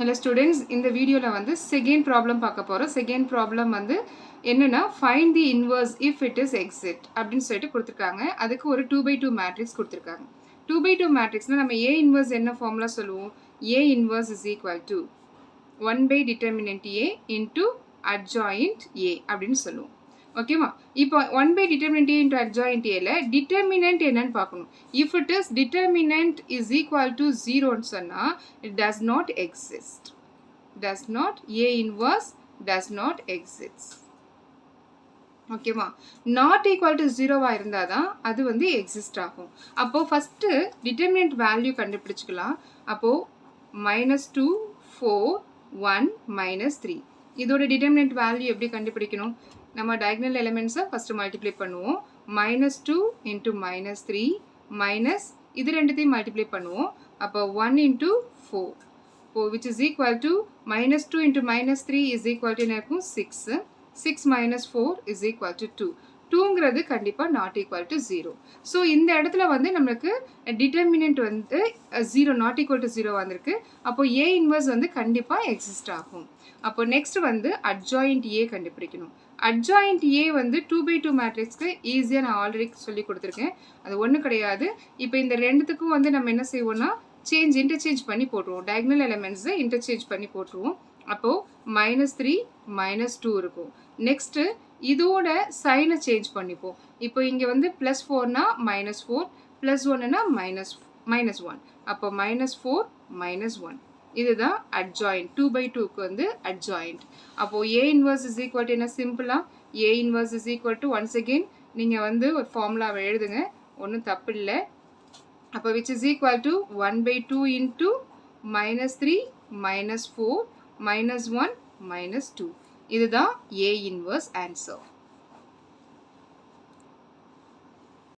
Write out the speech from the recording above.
Hello students, இந்த வீடியோல வந்து செகண்ட் ப்ராப்ளம் பார்க்க போறோம். செகண்ட் ப்ராப்ளம் வந்து என்னன்னா find the inverse if it is exit அப்படின்னு சொல்லிட்டு கொடுத்திருக்காங்க. அதுக்கு ஒரு 2/2 மேட்ரிக்ஸ் கொடுத்திருக்காங்க. 2/2 மேட்ரிக்ஸ்னா நம்ம A inverse என்ன ஃபார்முலா சொல்லுவோம்? A inverse is equal to 1 by determinant A into adjoint A அப்படின்னு சொல்லுவோம். ஓகேவா? இப்போ 1 by determinant A into adjoint A ல determinant என்னன்னு பார்க்கணும். If it is determinant is equal to 0 ன்னு சொன்னா it does not exist. Does not A inverse does not exist. ஓகேவா? not equal to 0வா இருந்தாதான் அது வந்து exist ஆகும். அப்போ first determinant value கண்டுபிடிச்சுக்கலாம். அப்போ -2 4 1 -3 இதோட determinant value எப்படி கண்டுபிடிக்கணும்? நம்ம diagonal elements first multiply பண்ணுவோம். -2 into -3 minus இது ரெண்டுத்தையும் multiply பண்ணுவோம். அப்போ 1 into 4 which is equal to -2 into -3 is equal to என்ன இருக்கும்? 6 6 minus 4 is equal to 2 2ங்கிறது கண்டிப்பா not equal to 0. ஸோ இந்த இடத்துல வந்து நம்மளுக்கு determinant வந்து 0 not equal to 0 வந்திருக்கு. அப்போ A inverse வந்து கண்டிப்பா exist ஆகும். அப்போ next வந்து adjoint A கண்டுபிடிக்கணும். adjoint A வந்து 2/2 மேட்ரிக்ஸ்க்கு ஈஸியாக நான் ஆல்ரெடி சொல்லி கொடுத்துருக்கேன். அது ஒன்றும் கிடையாது. இப்போ இந்த ரெண்டுத்துக்கும் வந்து நம்ம என்ன செய்வோம்னா இன்டர்சேஞ்ச் பண்ணி போட்டுருவோம். diagonal elements இன்டர்சேஞ்ச் பண்ணி போட்டுருவோம். அப்போ -3 -2 இருக்கும். நெக்ஸ்ட் இதோட சைனை சேஞ்ச் பண்ணிப்போம். இப்போ இங்க வந்து +4னா -4 +1னா -1 அப்போ -4 -1 இதுதான் adjoint 2/2க்கு வந்து adjoint. அப்போ A inverse is equal to என்ன சிம்பிளா A inverse is equal to once again நீங்க வந்து ஒரு ஃபார்முலாவை எழுதுங்க, ஒன்றும் தப்பு இல்லை. அப்போ which is equal to 1/2 into -3 -4 -1 -2 இதுதான் A inverse answer.